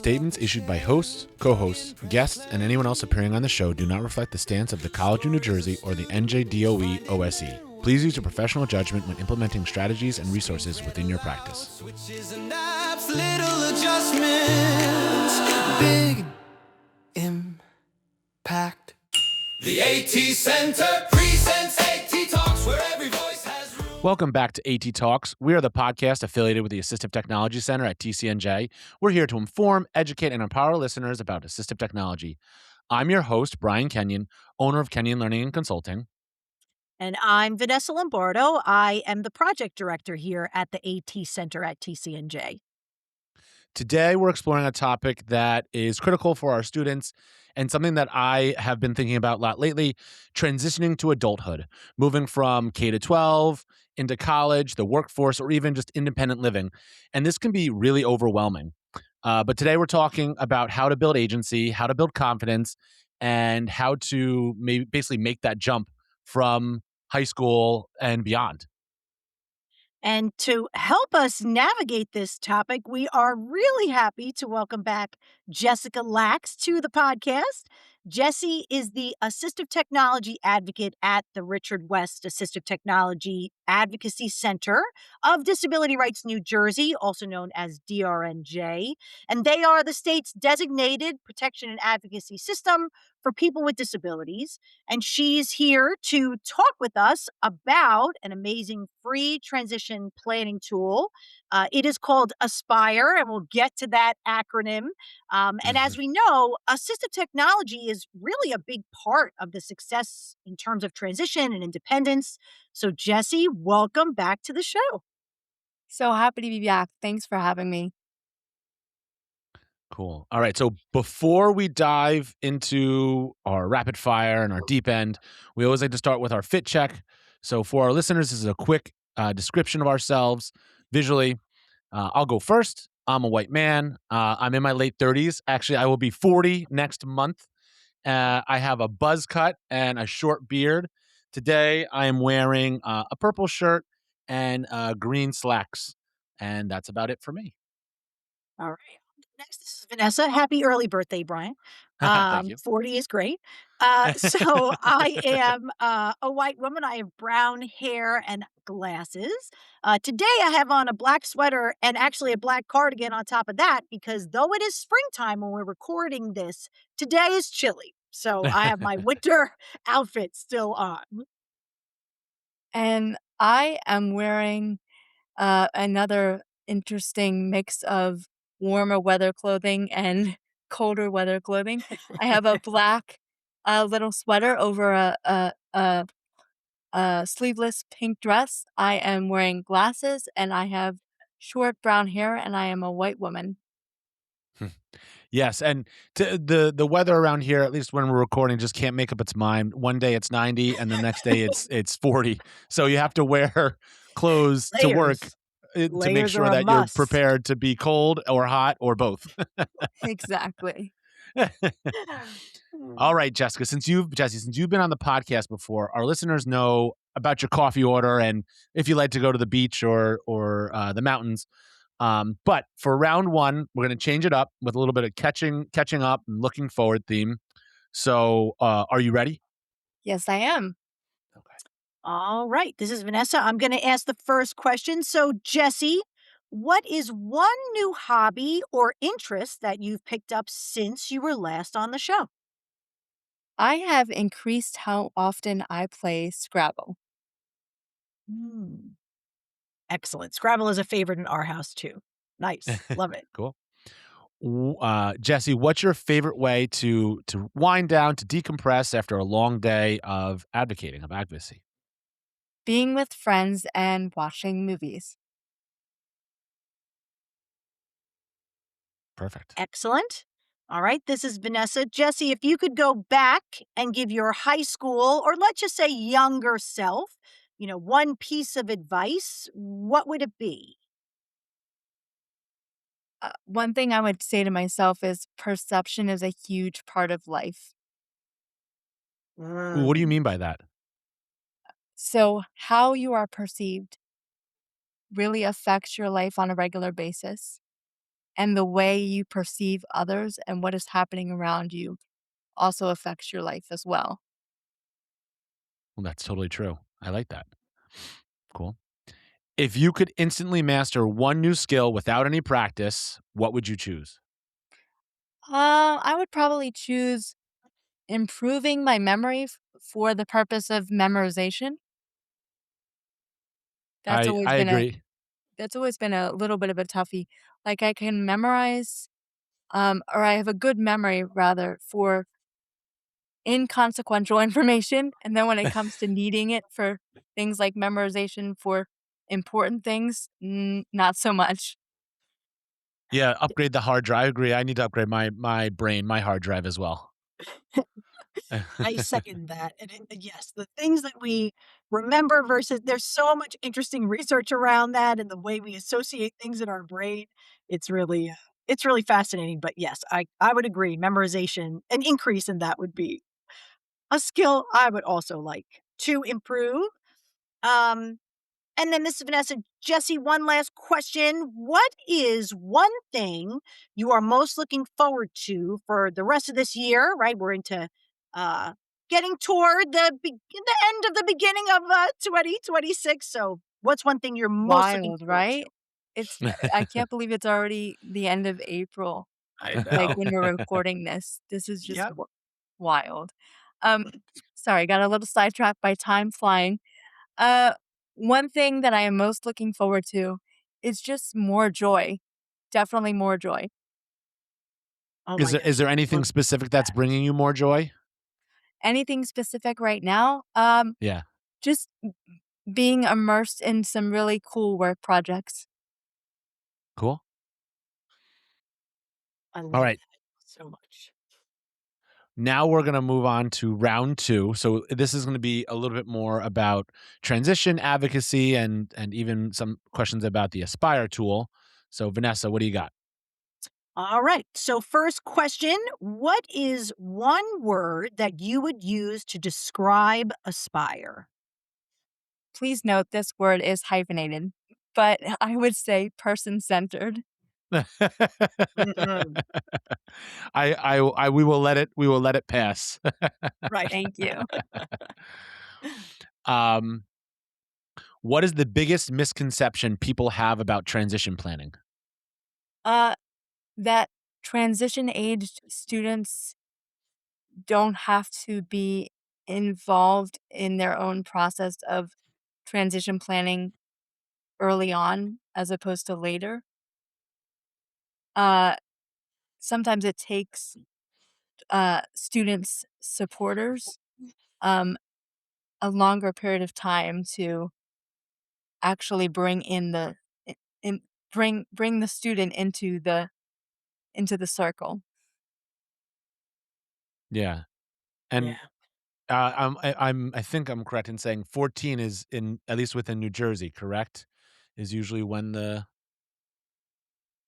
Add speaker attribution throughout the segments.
Speaker 1: statements issued by hosts, co-hosts, guests, and anyone else appearing on the show do not reflect the stance of the College of New Jersey or the NJDOE OSE. Please use your professional judgment when implementing strategies and resources within your practice.
Speaker 2: Little adjustments, big impact. The AT Center presents AT Talks, where every voice has room.
Speaker 1: Welcome back to AT Talks. We are the podcast affiliated with the Assistive Technology Center at TCNJ. We're here to inform, educate, and empower listeners about assistive technology. I'm your host, Brian Kenyon, owner of Kenyon Learning and Consulting.
Speaker 3: And I'm Vanessa Lombardo. I am the project director here at the AT Center at TCNJ.
Speaker 1: Today, we're exploring a topic that is critical for our students and something that I have been thinking about a lot lately, transitioning to adulthood, moving from K-12 into college, the workforce, or even just independent living. And this can be really overwhelming. But today we're talking about how to build agency, how to build confidence, and how to basically make that jump from high school and beyond.
Speaker 3: And to help us navigate this topic, we are really happy to welcome back Jessica Lax to the podcast. Jessie is the Assistive Technology Advocate at the Richard West Assistive Technology Advocacy Center of Disability Rights New Jersey, also known as DRNJ. And they are the state's designated protection and advocacy system for people with disabilities. And she's here to talk with us about an amazing free transition planning tool. It is called ASPYIR, and we'll get to that acronym. And as we know, assistive technology is really a big part of the success in terms of transition and independence. So, Jessie, welcome back to the show.
Speaker 4: So happy to be back. Thanks for having me.
Speaker 1: Cool. All right. So before we dive into our rapid fire and our deep end, we always like to start with our fit check. So for our listeners, this is a quick description of ourselves visually. I'll go first. I'm a white man. I'm in my late 30s. Actually, I will be 40 next month. I have a buzz cut and a short beard. Today, I am wearing a purple shirt and green slacks. And that's about it for me.
Speaker 3: All right. Next, this is Vanessa. Happy early birthday, Brian.
Speaker 1: Thank you.
Speaker 3: 40 is great. So I am a white woman. I have brown hair and glasses. Today I have on a black sweater and actually a black cardigan on top of that because though it is springtime when we're recording this, today is chilly. So I have my winter outfit still on.
Speaker 4: And I am wearing another interesting mix of warmer weather clothing and colder weather clothing. I have a black little sweater over a sleeveless pink dress. I am wearing glasses and I have short brown hair and I am a white woman.
Speaker 1: Yes, and the weather around here, at least when we're recording, just can't make up its mind. One day it's 90, and the next day it's 40. So you have to wear clothes to work to make
Speaker 3: Layers
Speaker 1: sure
Speaker 3: are a
Speaker 1: that you're
Speaker 3: must.
Speaker 1: prepared to be cold or hot or both.
Speaker 4: Exactly.
Speaker 1: All right, Jessica, since you've been on the podcast before, our listeners know about your coffee order and if you like to go to the beach or the mountains. But for round one, we're going to change it up with a little bit of catching up and looking forward theme. So, are you ready?
Speaker 4: Yes, I am.
Speaker 1: Okay.
Speaker 3: All right. This is Vanessa. I'm going to ask the first question. So, Jessie, what is one new hobby or interest that you've picked up since you were last on the show?
Speaker 4: I have increased how often I play Scrabble.
Speaker 3: Excellent. Scrabble is a favorite in our house, too. Nice. Love it.
Speaker 1: Cool. Jessie, what's your favorite way to wind down, to decompress after a long day of advocacy?
Speaker 4: Being with friends and watching movies.
Speaker 1: Perfect.
Speaker 3: Excellent. All right. This is Vanessa. Jessie, if you could go back and give your high school, or let's just say younger self, one piece of advice, what would it be?
Speaker 4: One thing I would say to myself is perception is a huge part of life.
Speaker 1: What do you mean by that?
Speaker 4: So how you are perceived really affects your life on a regular basis. and the way you perceive others and what is happening around you also affects your life as well.
Speaker 1: Well, that's totally true. I like that. Cool. If you could instantly master one new skill without any practice, what would you choose?
Speaker 4: I would probably choose improving my memory for the purpose of memorization. That's
Speaker 1: I
Speaker 4: always
Speaker 1: I
Speaker 4: been a
Speaker 1: agree.
Speaker 4: that's always been a little bit of a toughie. Like I can memorize, or I have a good memory rather for inconsequential information, and then when it comes to needing it for things like memorization for important things, not so much.
Speaker 1: Yeah, upgrade the hard drive. I agree. I need to upgrade my brain, my hard drive as well.
Speaker 3: I second that. Yes, the things that we remember versus there's so much interesting research around that and the way we associate things in our brain. It's really fascinating. But yes, I would agree. Memorization, an increase in that would be a skill I would also like to improve. Um, and then this is Vanessa. Jesse, one last question. What is one thing you are most looking forward to for the rest of this year? Right, we're into uh, getting toward the end of the beginning of 2026. So, what's one thing you're most looking
Speaker 4: Wild,
Speaker 3: forward to?
Speaker 4: right? It's I can't believe it's already the end of April,
Speaker 3: I
Speaker 4: like,
Speaker 3: know.
Speaker 4: when we're recording this. This is just
Speaker 3: Yep.
Speaker 4: wild. Um, sorry, got a little sidetracked by time flying. Uh, one thing that I am most looking forward to is just more joy. Definitely more joy.
Speaker 3: Oh
Speaker 1: Is
Speaker 3: my
Speaker 1: there
Speaker 3: gosh,
Speaker 1: is there
Speaker 3: I
Speaker 1: anything
Speaker 3: love
Speaker 1: specific that's
Speaker 3: that.
Speaker 1: bringing you more joy?
Speaker 4: Anything specific right now?
Speaker 1: Yeah,
Speaker 4: Just being immersed in some really cool work projects.
Speaker 1: cool.
Speaker 3: I
Speaker 1: All
Speaker 3: love
Speaker 1: right.
Speaker 3: that so much.
Speaker 1: Now we're going to move on to round 2. So this is going to be a little bit more about transition advocacy and even some questions about the Aspire tool. So Vanessa, what do you got?
Speaker 3: All right. So, first question: what is one word that you would use to describe Aspire?
Speaker 4: Please note this word is hyphenated, but I would say person-centered.
Speaker 3: Mm-mm.
Speaker 1: We will let it pass.
Speaker 3: Right.
Speaker 4: Thank you.
Speaker 1: um what is the biggest misconception people have about transition planning?
Speaker 4: Uh, that transition-aged students don't have to be involved in their own process of transition planning early on as opposed to later. Uh, sometimes it takes, students' supporters, um, a longer period of time to actually bring in the I in bring the student into the circle.
Speaker 1: Yeah.
Speaker 3: Yeah.
Speaker 1: And I think I'm correct in saying 14 is in at least within New Jersey, correct? Is usually when the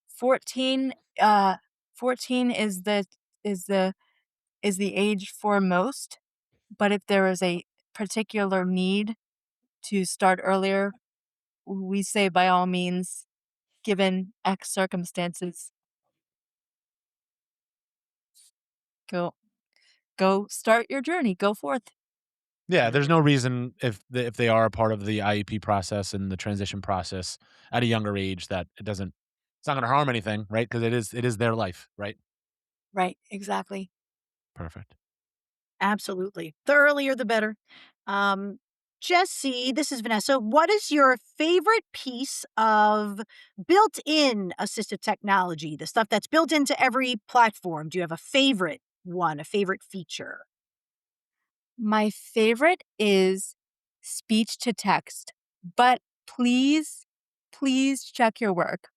Speaker 4: 14, uh, 14 is the is the age for most, but if there is a particular need to start earlier, we say by all means, given X circumstances, go go start your journey, go forth.
Speaker 1: Yeah, there's no
Speaker 3: Mhm.
Speaker 1: reason if they are a part of the IEP process and the transition process at a younger age that it's not gonna harm anything, right? Because it is their life, right?
Speaker 4: Right, exactly.
Speaker 1: Perfect.
Speaker 3: Absolutely. The earlier, the better. Um, Jesse, this is Vanessa. What is your favorite piece of built in assistive technology? The stuff that's built into every platform. Do you have a favorite one, a favorite feature?
Speaker 4: My favorite is speech to text, but please, please check your work.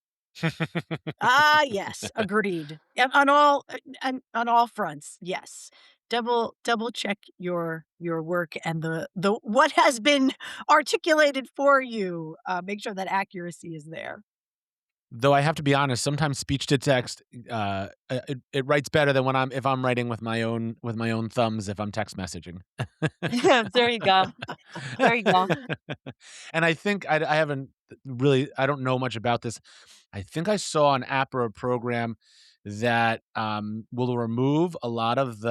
Speaker 3: Ah, yes, agreed. On all on all fronts, yes. Double check your work and the what has been articulated for you. Make sure that accuracy is there.
Speaker 1: Though I have to be honest, sometimes speech to text, it writes better than when if I'm writing with my own thumbs if I'm text messaging.
Speaker 4: There you go. There you go.
Speaker 1: And I think I haven't. really, I don't know much about this. I think I saw an app or a program that will remove a lot of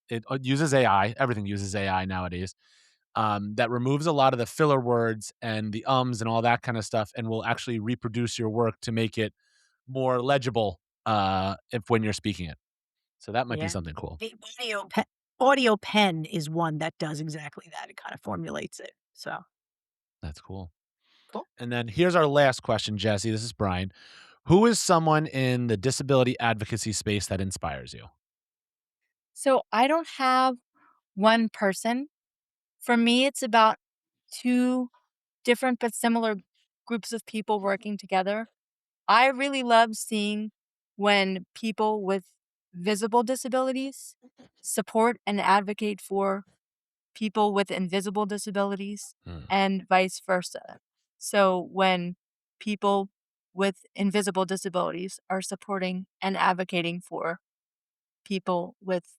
Speaker 1: it uses AI. Everything uses AI nowadays. That removes a lot of the filler words and the ums and all that kind of stuff, and will actually reproduce your work to make it more legible if when you're speaking it. So that might be
Speaker 3: Yeah.
Speaker 1: something cool.
Speaker 3: The audio pen is one that does exactly that. It kind of formulates it. So
Speaker 1: That's cool.
Speaker 3: cool.
Speaker 1: And then here's our last question, Jesse. This is Brian. Who is someone in the disability advocacy space that inspires you?
Speaker 4: So I don't have one person. For me, it's about two different but similar groups of people working together. I really love seeing when people with visible disabilities support and advocate for people with invisible disabilities
Speaker 1: Hmm,
Speaker 4: and vice versa. So when people with invisible disabilities are supporting and advocating for people with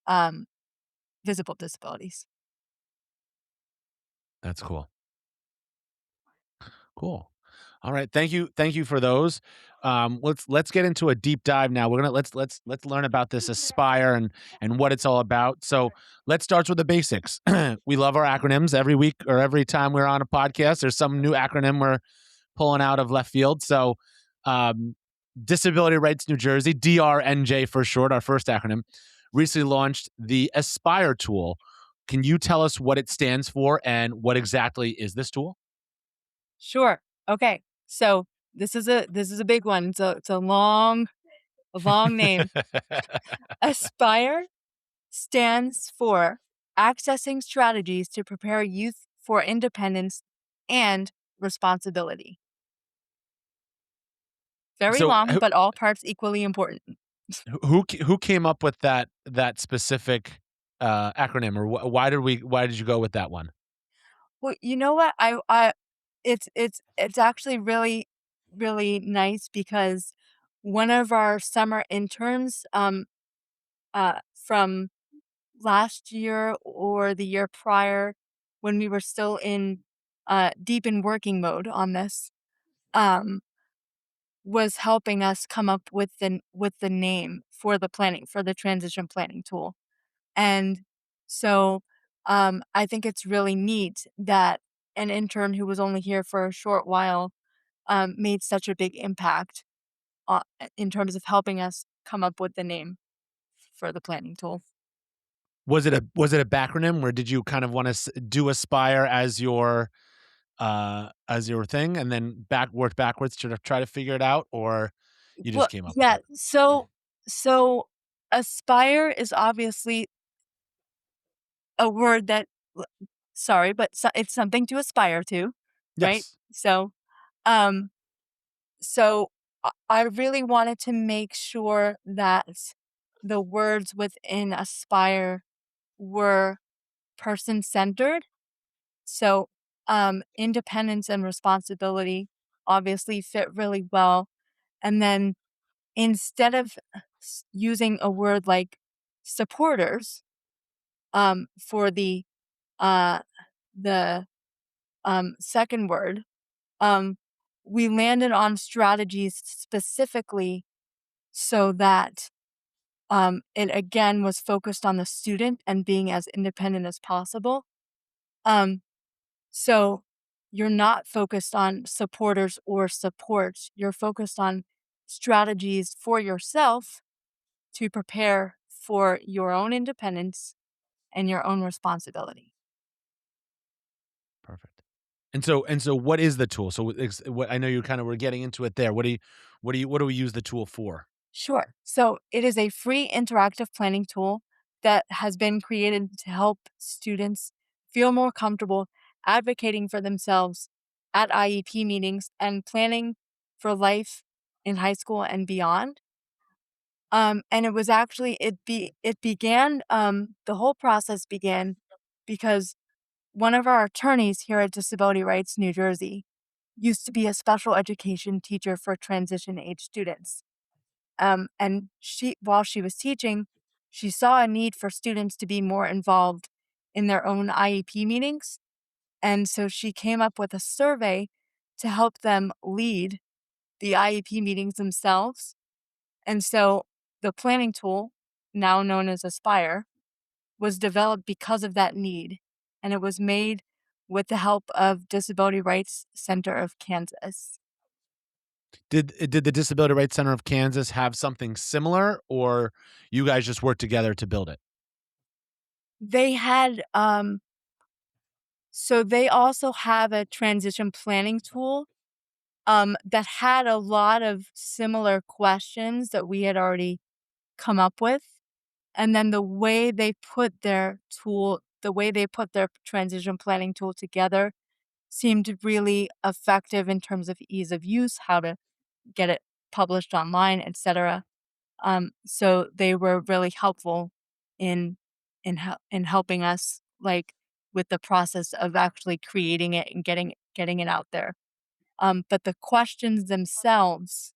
Speaker 4: um, visible disabilities.
Speaker 1: that's cool. Cool. All right. Thank you for those. Let's get into a deep dive now. We're gonna let's learn about this Aspire and what it's all about. So let's start with the basics. We love our acronyms every week or every time we're on a podcast. There's some new acronym we're pulling out of left field. So um, Disability Rights New Jersey, DRNJ for short, our first acronym, recently launched the Aspire tool. Can you tell us what it stands for and what exactly is this tool?
Speaker 4: Sure. Okay. So this is a big one. It's a long name. Aspire stands for accessing strategies to prepare youth for independence and responsibility. Very
Speaker 1: So
Speaker 4: long, but all parts equally important.
Speaker 1: who came up with that specific acronym, or why did you go with that one?
Speaker 4: Well, you know what? It's actually really nice because one of our summer interns from last year or the year prior when we were still in deep in working mode on this um was helping us come up with the name for the planning for the transition planning tool. And so I think it's really neat that an intern who was only here for a short while made such a big impact in terms of helping us come up with the name for the planning tool.
Speaker 1: Was it a backronym, or did you kind of want to do Aspire as your thing, and then work backwards to try to figure it out, or you
Speaker 4: Well,
Speaker 1: just came up with
Speaker 4: yeah.
Speaker 1: it?
Speaker 4: So aspire is obviously a word that sorry, but it's something to aspire to, right?
Speaker 1: Yes.
Speaker 4: Um, so I really wanted to make sure that the words within aspire were person centered. So, independence and responsibility obviously fit really well. And then instead of using a word like supporters, for uh, the second word, um, we landed on strategies specifically so that it again was focused on the student and being as independent as possible. Um, so you're not focused on supporters or support. You're focused on strategies for yourself to prepare for your own independence and your own responsibility.
Speaker 1: Perfect. And so what is the tool? So what I know you kind of were getting into it there. What do we use the tool for?
Speaker 4: Sure. So it is a free interactive planning tool that has been created to help students feel more comfortable advocating for themselves at IEP meetings and planning for life in high school and beyond. And it was actually it began the whole process began because one of our attorneys here at Disability Rights New Jersey used to be a special education teacher for transition age students. And while she was teaching, she saw a need for students to be more involved in their own IEP meetings. And so she came up with a survey to help them lead the IEP meetings themselves. And so the planning tool, now known as Aspire, was developed because of that need. And it was made with the help of Disability Rights Center of Kansas.
Speaker 1: Did the Disability Rights Center of Kansas have something similar, or you guys just worked together to build it?
Speaker 4: They had so they also have a transition planning tool that had a lot of similar questions that we had already come up with. And then the way they put their transition planning tool together seemed really effective in terms of ease of use, how to get it published online, etc. So they were really helpful in in helping us, like, with the process of actually creating it and getting it out there. But the questions themselves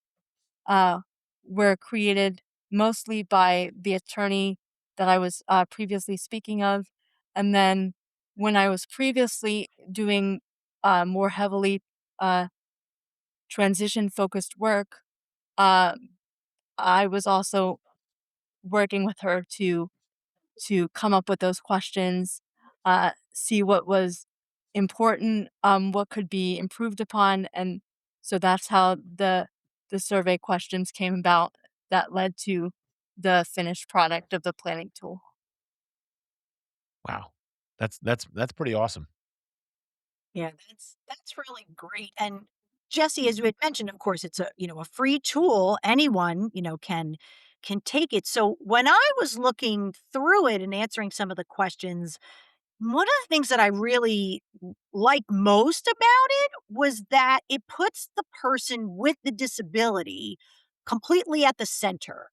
Speaker 4: uh, were created mostly by the attorney that I was previously speaking of. And then when I was previously doing more heavily uh, transition focused work, uh, I was also working with her to come up with those questions, see what was important, what could be improved upon, and so that's how the survey questions came about that led to the finished product of the planning tool.
Speaker 1: Wow. That's pretty awesome.
Speaker 3: Yeah, that's really great. And Jesse, as you had mentioned, of course, it's a a free tool. Anyone can take it. So when I was looking through it and answering some of the questions, one of the things that I really like most about it was that it puts the person with the disability completely at the center.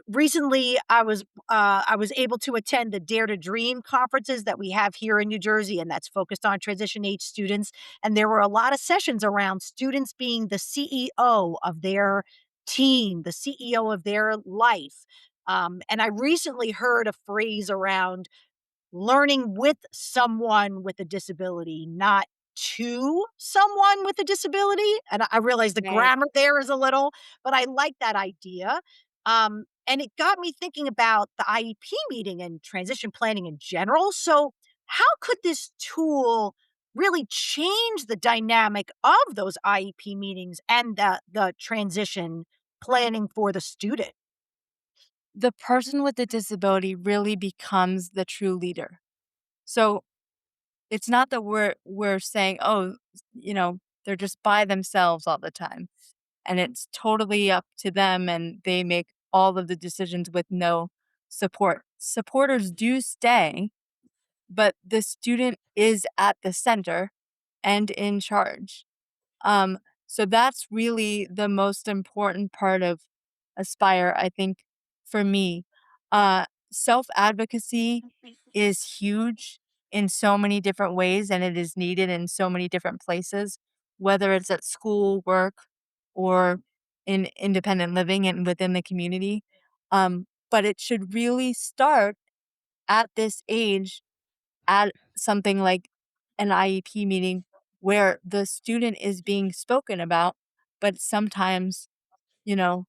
Speaker 3: Recently, I was able to attend the Dare to Dream conferences that we have here in New Jersey, and that's focused on transition age students. And there were a lot of sessions around students being the CEO of their team, the CEO of their life. And I recently heard a phrase around learning with someone with a disability, not to someone with a disability, and I realize the
Speaker 4: Right.
Speaker 3: grammar there is a little, but I like that idea, and it got me thinking about the IEP meeting and transition planning in general. So how could this tool really change the dynamic of those IEP meetings and the transition planning for the student?
Speaker 4: The person with the disability really becomes the true leader. So it's not that we're saying, oh, they're just by themselves all the time, and it's totally up to them and they make all of the decisions with no support. Supporters do stay, but the student is at the center and in charge. Um, so that's really the most important part of Aspire, I think, for me. Self advocacy is huge in so many different ways, and it is needed in so many different places, whether it's at school, work, or in independent living and within the community. But it should really start at this age at something like an IEP meeting where the student is being spoken about, but sometimes, you know,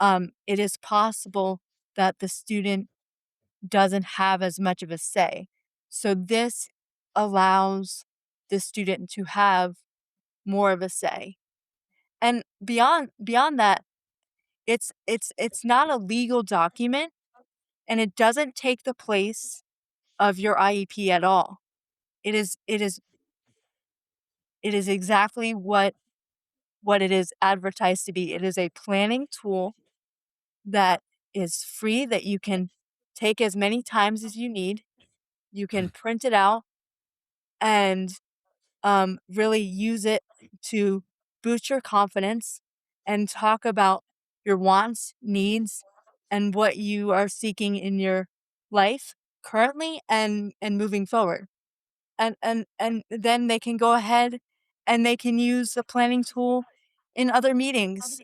Speaker 4: it is possible that the student doesn't have as much of a say. So this allows the student to have more of a say. And beyond that, it's not a legal document and it doesn't take the place of your IEP at all. It is exactly what it is advertised to be. It is a planning tool that is free that you can take as many times as you need. You can print it out and really use it to boost your confidence and talk about your wants, needs, and what you are seeking in your life currently and moving forward. And then they can go ahead and they can use the planning tool in other meetings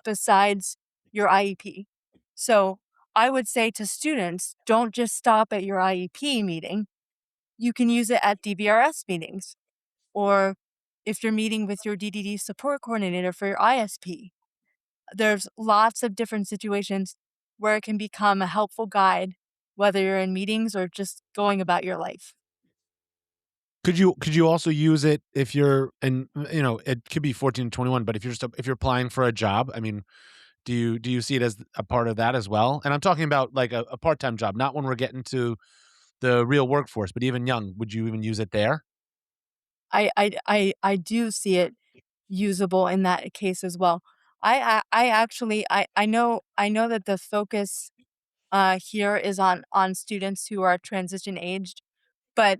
Speaker 4: besides your IEP. So I would say to students, don't just stop at your IEP meeting. you can use it at DBRS meetings, or if you're meeting with your DDD support coordinator for your ISP. There's lots of different situations where it can become a helpful guide, whether you're in meetings or just going about your life.
Speaker 1: Could you also use it if you're and it could be 14 to 21, but if you're applying for a job, I mean, do you see it as a part of that as well? And I'm talking about like a part-time job, not when we're getting to the real workforce, but even young, would you even use it there?
Speaker 4: I do see it usable in that case as well. I actually I know that the focus here is on students who are transition aged, but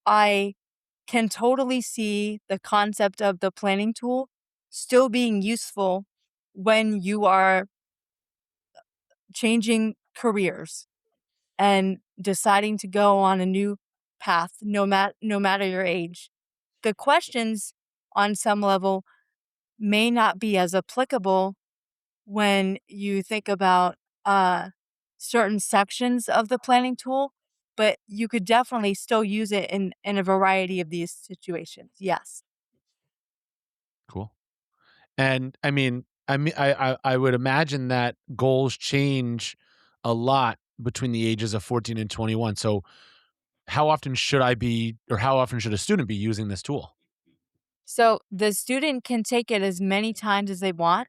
Speaker 4: I can totally see the concept of the planning tool still being useful when you are changing careers and deciding to go on a new path, no matter your age. The questions on some level may not be as applicable when you think about uh, certain sections of the planning tool, but you could definitely still use it in a variety of these situations. Yes.
Speaker 1: Cool. And I would imagine that goals change a lot between the ages of 14 and 21. So how often should a student be using this tool?
Speaker 4: So the student can take it as many times as they want.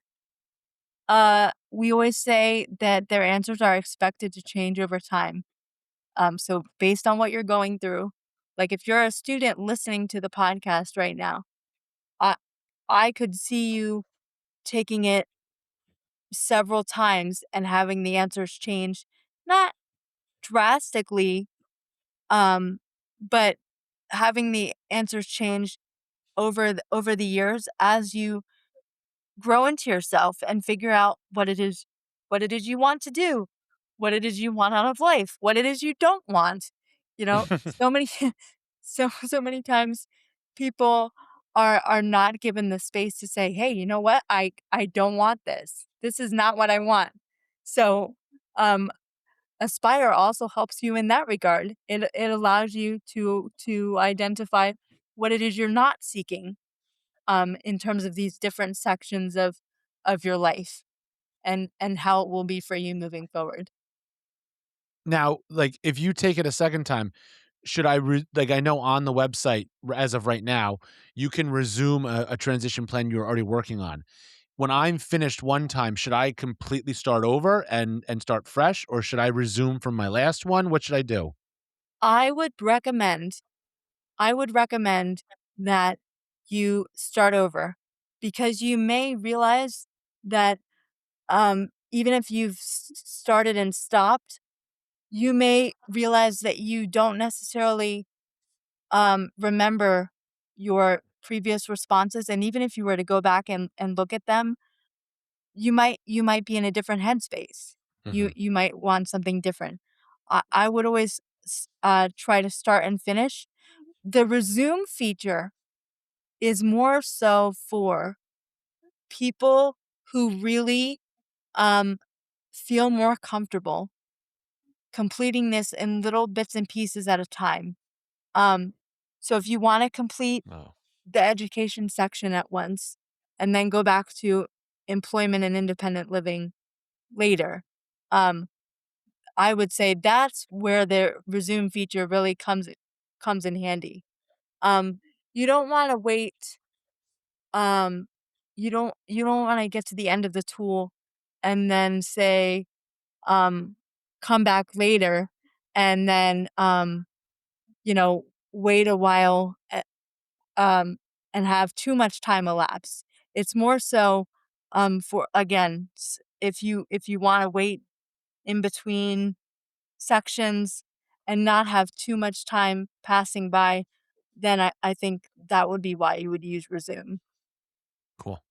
Speaker 4: We always say that their answers are expected to change over time. So based on what you're going through, like if you're a student listening to the podcast right now, I I could see you taking it several times and having the answers change, not drastically, um, but having the answers change over the years as you grow into yourself and figure out what it is you want to do, what it is you want out of life, what it is you don't want. So many so many times people are not given the space to say, "Hey, you know what? I don't want this. This is not what I want." So, um Aspire also helps you in that regard. It allows you to identify what it is you're not seeking in terms of these different sections of your life and how it will be for you moving forward.
Speaker 1: Now, like, if you take it a second time, should I like, I know on the website, as of right now, you can resume a transition plan you're already working on. When I'm finished one time, should I completely start over and start fresh, or should I resume from my last one? What should I do?
Speaker 4: I would recommend I would recommend that you start over because you may realize that even if you've started and stopped, you may realize that you don't necessarily remember your previous responses. And even if you were to go back and look at them, you might be in a different headspace.
Speaker 1: Mhm.
Speaker 4: You might want something different. I would always try to start and finish. The resume feature is more so for people who really um, feel more comfortable completing this in little bits and pieces at a time. Um, so if you want to complete
Speaker 1: Oh,
Speaker 4: the education section at once and then go back to employment and independent living later, um, I would say that's where the resume feature really comes in handy. Um, you don't want to wait. Um, you don't want to get to the end of the tool and then say, um, come back later, and then wait a while um, and have too much time elapse. It's more so for again, if you want to wait in between sections and not have too much time passing by, then I think that would be why you would use resume.
Speaker 1: cool.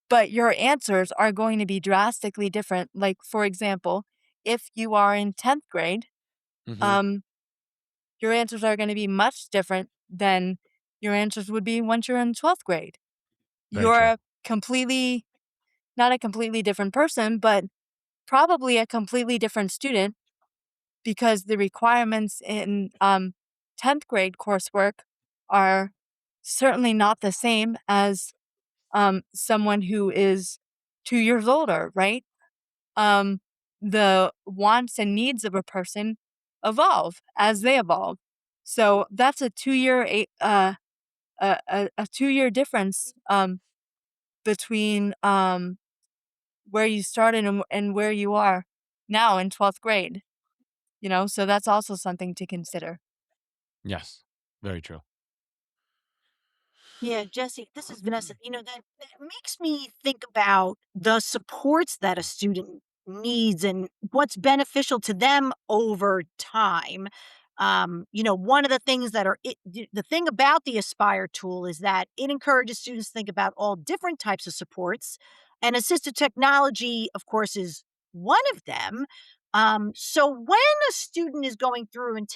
Speaker 4: But your answers are going to be drastically different. Like, for example, if you are in 10th grade,
Speaker 1: Mhm.
Speaker 4: um, your answers are going to be much different than your answers would be once you're in 12th grade.
Speaker 1: Very
Speaker 4: You're
Speaker 1: true.
Speaker 4: a completely, not a completely different person, but probably a completely different student because the requirements in 10th grade coursework are certainly not the same as someone who is 2 years older, right? um, the wants and needs of a person evolve as they evolve. So that's a 2 year a 2 year difference between where you started and where you are now in 12th grade. So that's also something to consider.
Speaker 1: Yes. Very true.
Speaker 3: Yeah, Jesse, this is Vanessa. That makes me think about the supports that a student needs and what's beneficial to them over time. One of the things that the thing about the Aspire tool is that it encourages students to think about all different types of supports, and assistive technology, of course, is one of them. So when a student is going through and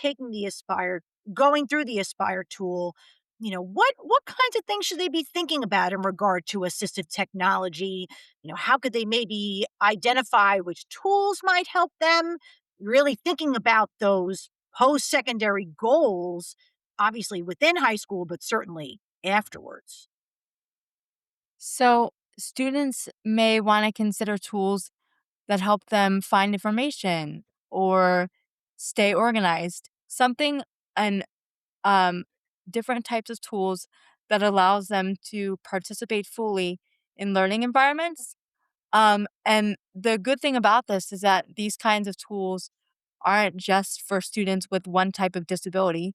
Speaker 3: going through the Aspire tool, what kinds of things should they be thinking about in regard to assistive technology? How could they maybe identify which tools might help them? Really thinking about those post-secondary goals, obviously within high school, but certainly afterwards.
Speaker 4: So students may want to consider tools that help them find information or stay organized. Something and um, different types of tools that allows them to participate fully in learning environments. And the good thing about this is that these kinds of tools aren't just for students with one type of disability.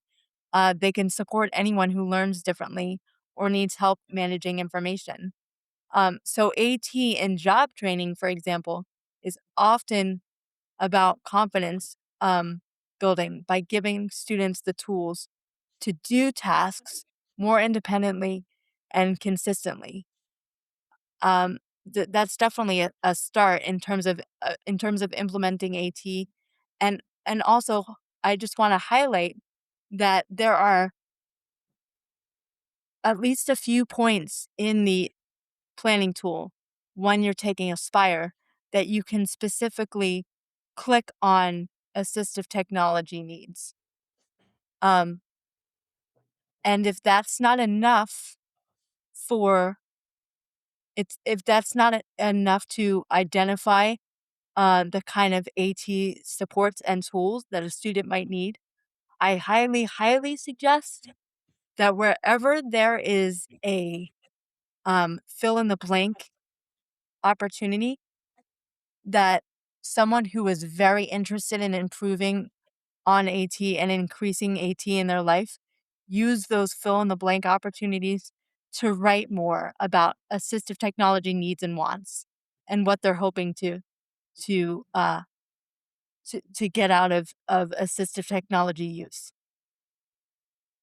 Speaker 4: They can support anyone who learns differently or needs help managing information. So AT in job training, for example, is often about confidence building by giving students the tools to do tasks more independently and consistently. That's definitely a start in terms of implementing AT, and also I just want to highlight that there are at least a few points in the planning tool when you're taking Aspire that you can specifically click on assistive technology needs. Um, and if that's not enough for if that's not enough to identify the kind of AT supports and tools that a student might need, I highly, highly suggest that wherever there is a fill in the blank opportunity, that someone who is very interested in improving on AT and increasing AT in their life use those fill in the blank opportunities to write more about assistive technology needs and wants and what they're hoping to uh to get out of assistive technology use.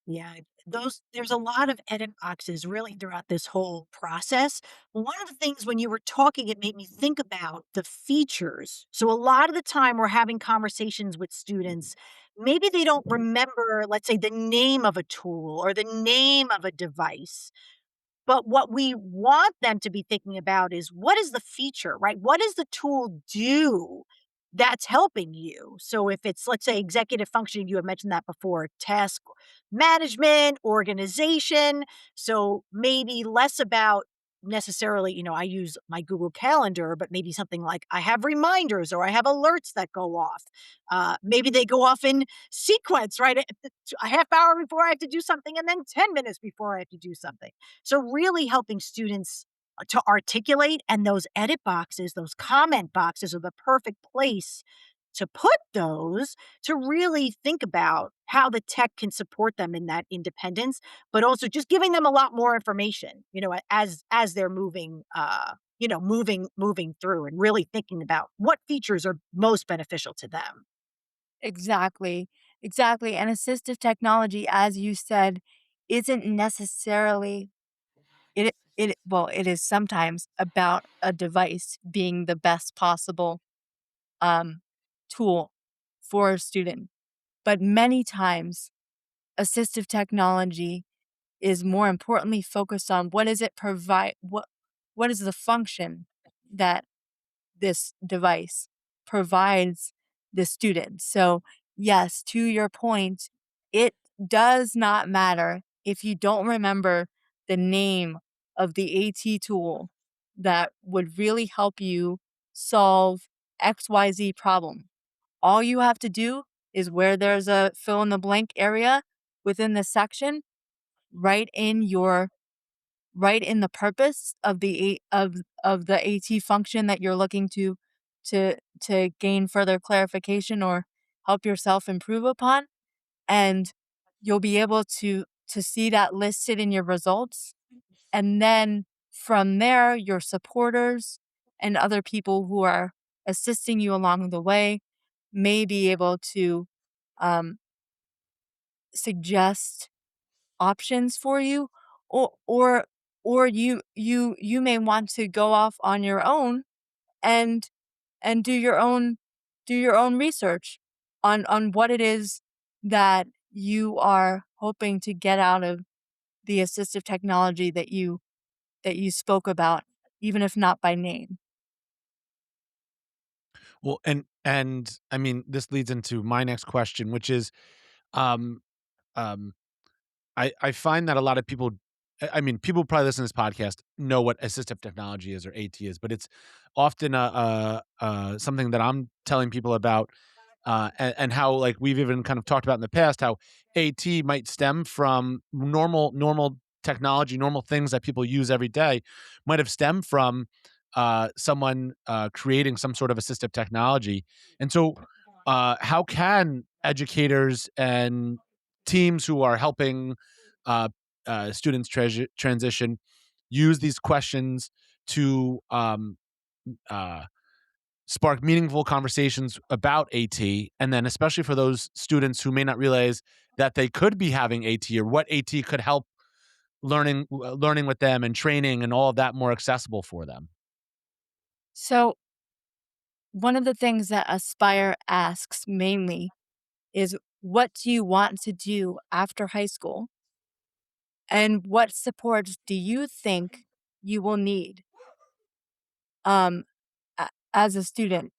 Speaker 3: Yeah, there's a lot of edit boxes really throughout this whole process. One of the things when you were talking, it made me think about the features. So a lot of the time we're having conversations with students, maybe they don't remember, let's say, the name of a tool or the name of a device. But what we want them to be thinking about is what is the feature, right? What does the tool do that's helping you? So if it's, let's say, executive functioning, you have mentioned that before, task management, organization. So maybe less about necessarily, I use my Google Calendar, but maybe something like I have reminders or I have alerts that go off. Maybe they go off in sequence, right? A half hour before I have to do something, and then 10 minutes before I have to do something. So really helping students to articulate, and those edit boxes, those comment boxes are the perfect place to put those to really think about how the tech can support them in that independence, but also just giving them a lot more information, as they're moving through and really thinking about what features are most beneficial to them.
Speaker 4: Exactly. Exactly. And assistive technology, as you said, isn't necessarily it is sometimes about a device being the best possible um tool for a student. But many times assistive technology is more importantly focused on what does it provide what is the function that this device provides the student. So yes, to your point, it does not matter if you don't remember the name of the AT tool that would really help you solve XYZ problem. All you have to do is where there's a fill in the blank area within the section, write in the purpose of of the AT function that you're looking to gain further clarification or help yourself improve upon, and you'll be able to see that listed in your results. And then from there, your supporters and other people who are assisting you along the way may be able to um, suggest options for you, or you may want to go off on your own and do your own research on what it is that you are hoping to get out of the assistive technology that you spoke about, even if not by name.
Speaker 1: Well, and I mean, this leads into my next question, which is, um, um, I find that a lot of people, I mean, people probably listen to this podcast know what assistive technology is or AT is, but it's often something that I'm telling people about, and how, like, we've even kind of talked about in the past, how AT might stem from normal technology, normal things that people use every day, might have stemmed from someone creating some sort of assistive technology. And so, how can educators and teams who are helping uh, students transition use these questions to uh, spark meaningful conversations about AT, and then especially for those students who may not realize that they could be having AT, or what AT could help learning with them and training and all of that more accessible for them.
Speaker 4: So, one of the things that Aspire asks mainly is, what do you want to do after high school? And what supports do you think you will need um, as a student?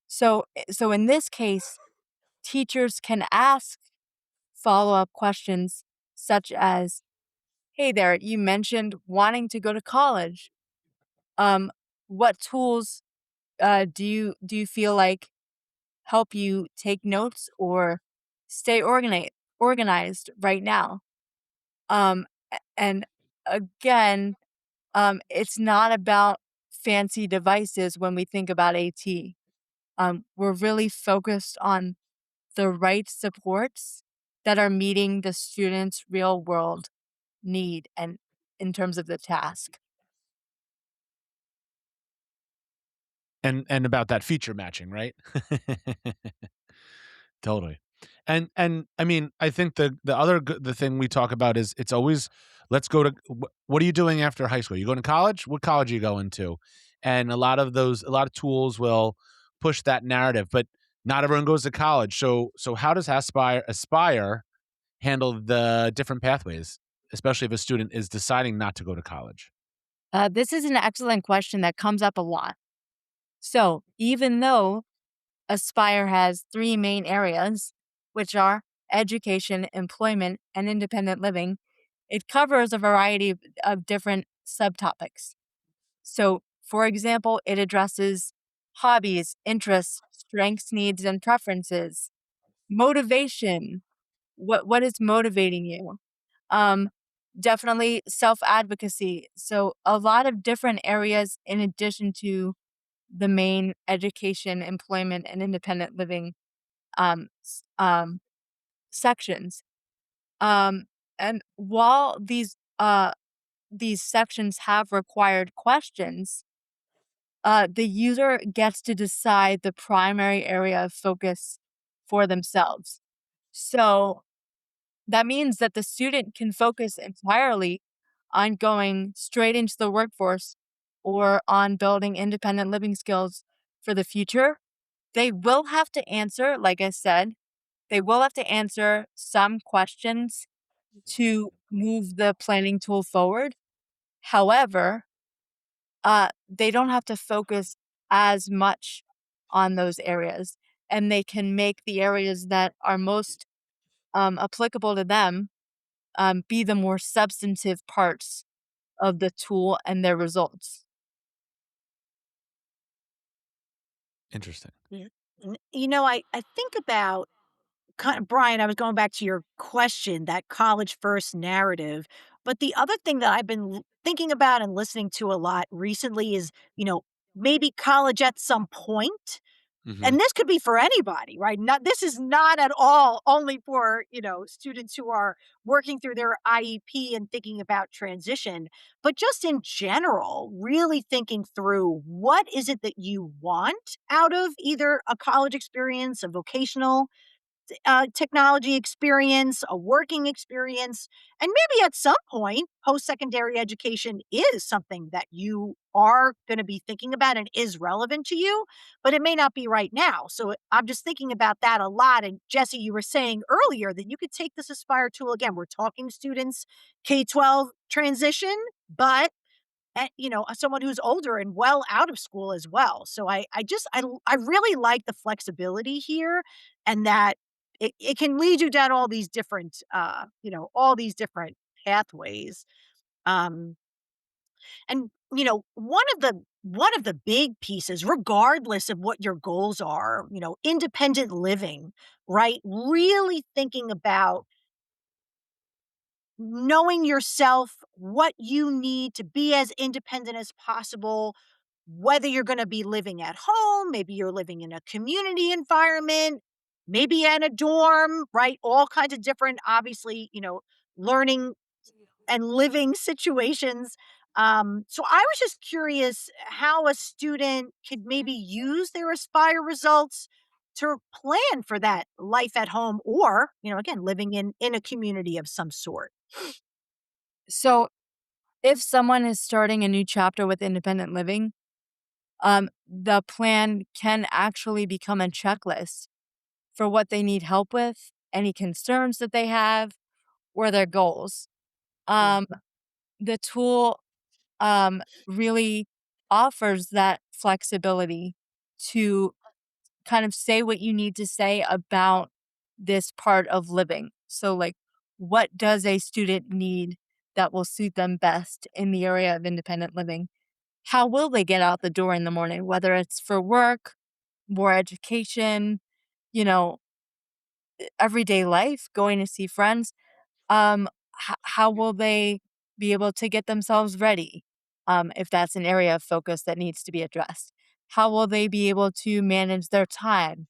Speaker 4: So in this case, teachers can ask follow up questions such as, "Hey there, you mentioned wanting to go to college. Um, what tools do you feel like help you take notes or stay organized right now?" And again, it's not about fancy devices when we think about AT. We're really focused on the right supports that are meeting the student's real world need and in terms of the task.
Speaker 1: And about that feature matching, right? Totally. And I mean, I think the other the thing we talk about is, it's always, let's go to what are you doing after high school? You going to college? What college are you going to? And a lot of tools will push that narrative, but not everyone goes to college. So how does Aspire handle the different pathways, especially if a student is deciding not to go to college?
Speaker 4: This is an excellent question that comes up a lot. So, even though Aspire has three main areas, which are education, employment, and independent living, it covers a variety of different subtopics. So, for example, it addresses hobbies, interests, strengths, needs, and preferences, motivation. What is motivating you? Um, Definitely self advocacy. So, a lot of different areas in addition to the main education, employment, and independent living um, s- um, sections. Um, and while these sections have required questions, the user gets to decide the primary area of focus for themselves. So that means that the student can focus entirely on going straight into the workforce or on building independent living skills for the future. They will have to answer, like I said, they will have to answer some questions to move the planning tool forward. However, they don't have to focus as much on those areas. and they can make the areas that are most applicable to them be the more substantive parts of the tool and their results.
Speaker 1: Interesting.
Speaker 3: Yeah. I think about Brian, I was going back to your question, that college first narrative. But the other thing that I've been thinking about and listening to a lot recently is, maybe college at some point.
Speaker 1: Mhm.
Speaker 3: And this could be for anybody, right? This is not at all only for, students who are working through their IEP and thinking about transition, but just in general, really thinking through what is it that you want out of either a college experience, a vocational technology experience, a working experience, and maybe at some point, post secondary education is something that you are going to be thinking about and is relevant to you, but it may not be right now. So I'm just thinking about that a lot. And Jesse, you were saying earlier that you could take this Aspire tool again. We're talking students K 12 transition, but someone who's older and well out of school as well. So I really like the flexibility here, and that it can lead you down all these different pathways. Um, and one of the big pieces, regardless of what your goals are, independent living, right? Really thinking about knowing yourself, what you need to be as independent as possible, whether you're going to be living at home, maybe you're living in a community environment, maybe in a dorm, right? All kinds of different, obviously, learning and living situations. So I was just curious how a student could maybe use their Aspire results to plan for that life at home, or, again, living in a community of some sort.
Speaker 4: So, if someone is starting a new chapter with independent living, the plan can actually become a checklist for what they need help with, any concerns that they have, or their goals.
Speaker 3: Yeah.
Speaker 4: Um, the tool really offers that flexibility to kind of say what you need to say about this part of living. So, like, what does a student need that will suit them best in the area of independent living? How will they get out the door in the morning, whether it's for work, more education, you know, everyday life, going to see friends? How will they be able to get themselves ready, if that's an area of focus that needs to be addressed? How will they be able to manage their time?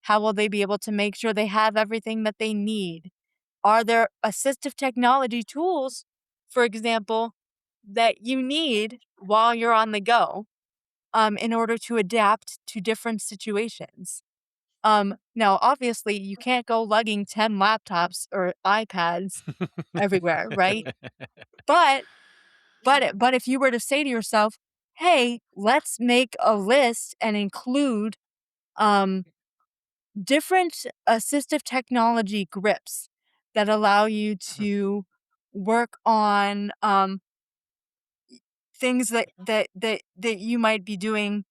Speaker 4: How will they be able to make sure they have everything that they need? Are there assistive technology tools, for example, that you need while you're on the go, in order to adapt to different situations? Now, obviously, you can't go lugging 10 laptops or iPads everywhere, right? But but if you were to say to yourself, "Hey, let's make a list and include um different assistive technology grips that allow you to work on things that you might be doing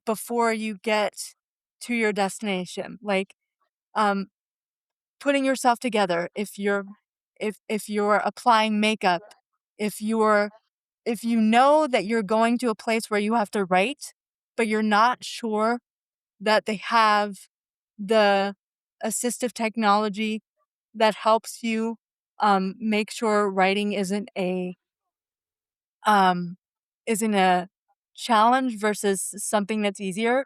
Speaker 4: before you get to your destination, like um putting yourself together, if you're applying makeup, if you're if you know that you're going to a place where you have to write, but you're not sure that they have the assistive technology that helps you make sure writing um, isn't a challenge versus something that's easier.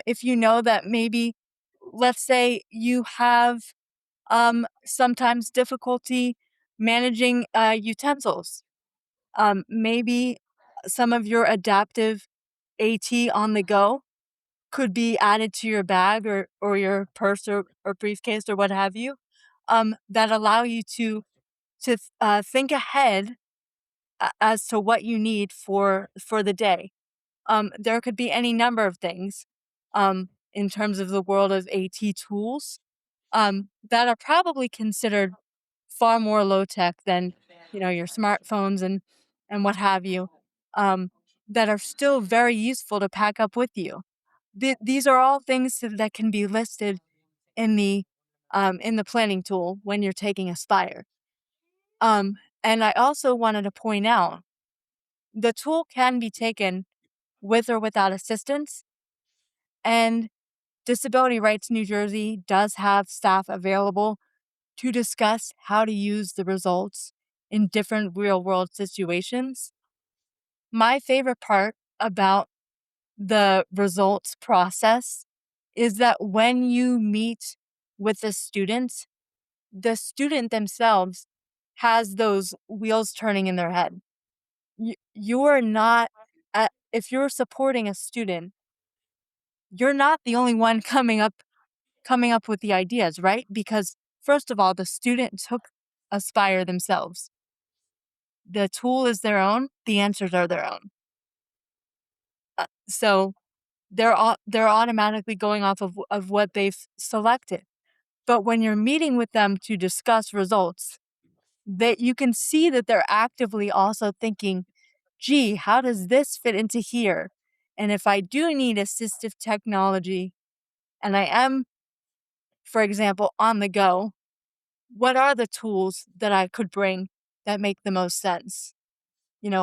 Speaker 4: If you know that maybe, let's say you have sometimes difficulty managing utensils, maybe some of your adaptive AT on the go could be added to your bag or your purse or briefcase or what have you, that allow you to think ahead as to what you need for the day. There could be any number of things in terms of the world of AT tools that are probably considered far more low tech than your smartphones and what have you, um, that are still very useful to pack up with you. these are all things that can be listed in the planning tool when you're taking Aspire. And I also wanted to point out the tool can be taken with or without assistance, and Disability Rights New Jersey does have staff available to discuss how to use the results in different real world situations. My favorite part about the results process is that when you meet with the student themselves has those wheels turning in their head. You're not, if you're supporting a student, you're not the only one coming up with the ideas, right? Because first of all, the student took Aspire themselves. The tool is their own, the answers are their own. So they're automatically going off of what they've selected. But when you're meeting with them to discuss results, that you can see that they're actively also thinking, gee, how does this fit into here? And if I do need assistive technology and I am, for example, on the go, what are the tools that I could bring that make the most sense?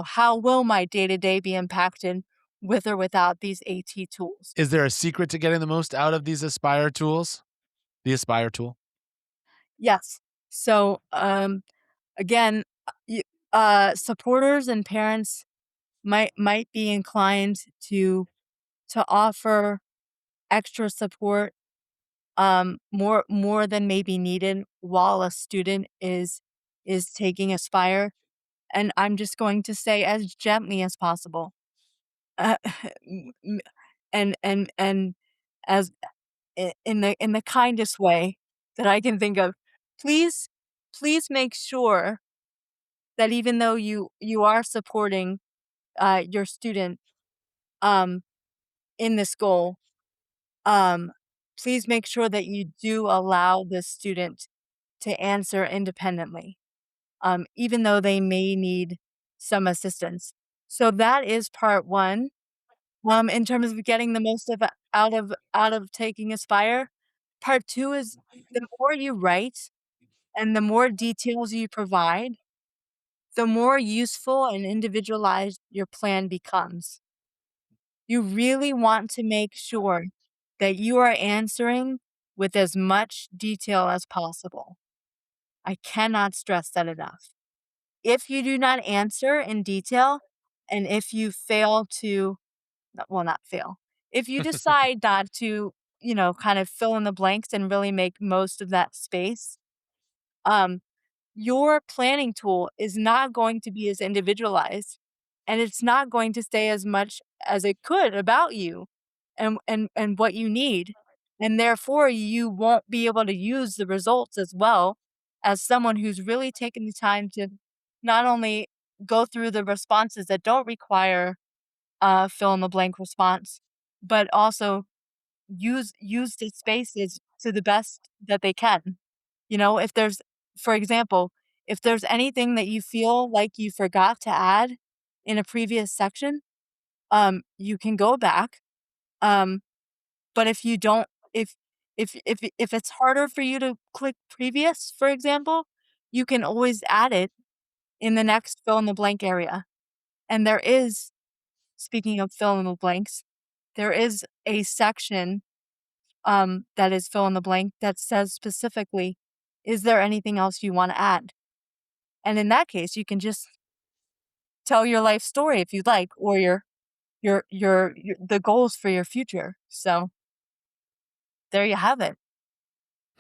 Speaker 4: How will my day to day be impacted with or without these AT tools?
Speaker 1: Is there a secret to getting the most out of these Aspire tools? The Aspire tool?
Speaker 4: Yes. So, again, supporters and parents might be inclined to offer extra support, more than may be needed while a student is taking Aspire, and I'm just going to say as gently as possible, uh, m- and as in the kindest way that I can think of. Please, please make sure that even though you are supporting your student um, in this goal, um, please make sure that you do allow the student to answer independently, even though they may need some assistance. So that is part one. In terms of getting the most out of taking Aspire, part two is the more you write and the more details you provide, the more useful and individualized your plan becomes. You really want to make sure that you are answering with as much detail as possible. I cannot stress that enough. If you do not answer in detail, and if you fail to, well, not fail, if you decide not to, kind of fill in the blanks and really make most of that space, um, your planning tool is not going to be as individualized, and it's not going to say as much as it could about you and what you need, and therefore you won't be able to use the results as well as someone who's really taken the time to not only go through the responses that don't require fill in the blank response, but also use the spaces to the best that they can. If there's, for example, if there's anything that you feel like you forgot to add in a previous section, you can go back. Um, but if you don't, if it's harder for you to click previous, for example, you can always add it in the next fill in the blank area. And there is, speaking of fill in the blanks, there is a section that is fill in the blank that says specifically, is there anything else you want to add? And in that case, you can just tell your life story if you'd like, or your the goals for your future. So there you have it.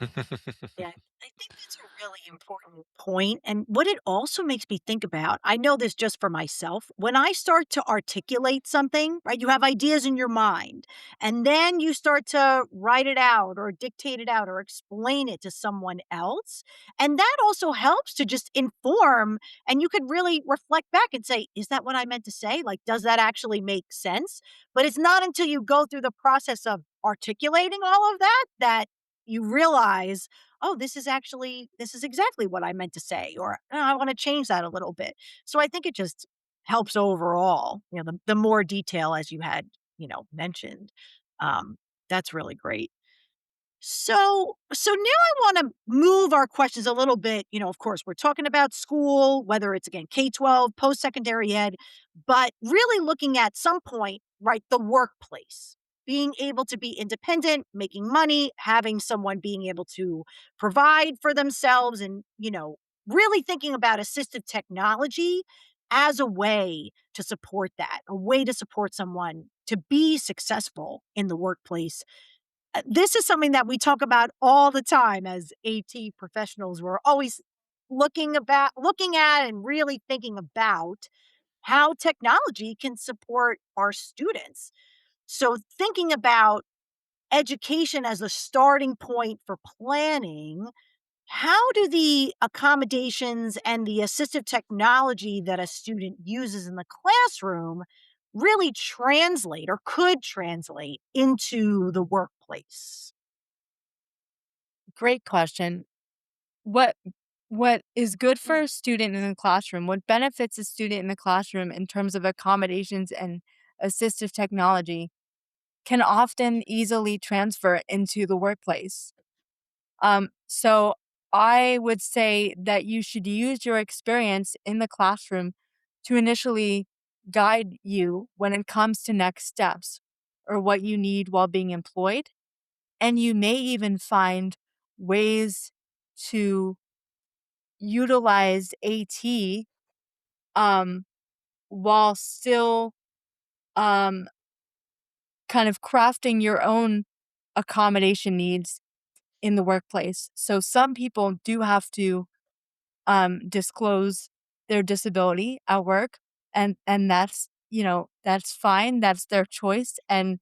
Speaker 3: Yeah, I think that's a really important point. And what it also makes me think about, I know this just for myself. When I start to articulate something, right, you have ideas in your mind, and then you start to write it out or dictate it out or explain it to someone else. And that also helps to just inform. And you could really reflect back and say, is that what I meant to say? Like, does that actually make sense? But it's not until you go through the process of articulating all of that that you realize, oh, this is exactly what I meant to say, or "Oh, I want to change that a little bit." So I think it just helps overall, the more detail as you had, mentioned. That's really great. So now I want to move our questions a little bit. Of course, we're talking about school, whether it's again K-12, post-secondary ed, but really looking at some point, right, the workplace. Being able to be independent, making money, having someone being able to provide for themselves and, really thinking about assistive technology as a way to support that, a way to support someone to be successful in the workplace. This is something that we talk about all the time as AT professionals. We're always looking at and really thinking about how technology can support our students. So thinking about education as a starting point for planning, how do the accommodations and the assistive technology that a student uses in the classroom really translate or could translate into the workplace?
Speaker 4: Great question. What what is good for a student in the classroom? What benefits a student in the classroom in terms of accommodations and assistive technology can often easily transfer into the workplace. So I would say that you should use your experience in the classroom to initially guide you when it comes to next steps or what you need while being employed. And you may even find ways to utilize AT um, while still um, kind of crafting your own accommodation needs in the workplace. So some people do have to disclose their disability at work, and that's fine. That's their choice, and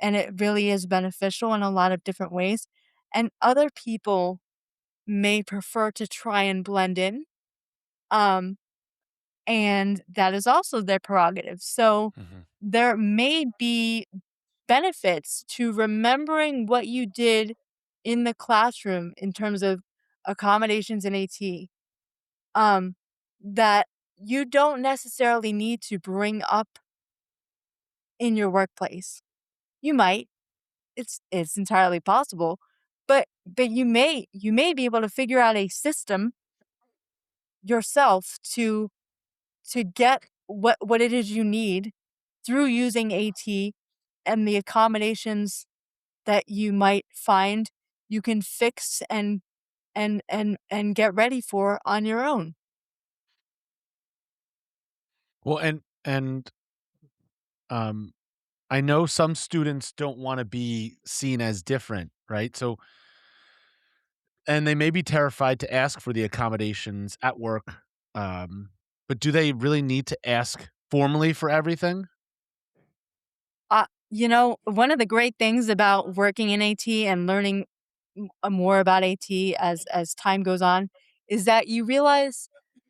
Speaker 4: it really is beneficial in a lot of different ways. And other people may prefer to try and blend in, um, and that is also their prerogative. So
Speaker 1: Mhm.
Speaker 4: there may be benefits to remembering what you did in the classroom in terms of accommodations in AT, um, that you don't necessarily need to bring up in your workplace. You might. It's entirely possible, but you may be able to figure out a system yourself to get what it is you need through using AT, and the accommodations that you might find you can fix and get ready for on your own.
Speaker 1: Well, and um, I know some students don't want to be seen as different, right? So, and they may be terrified to ask for the accommodations at work. Um, but do they really need to ask formally for everything?
Speaker 4: One of the great things about working in AT and learning more about AT as time goes on is that you realize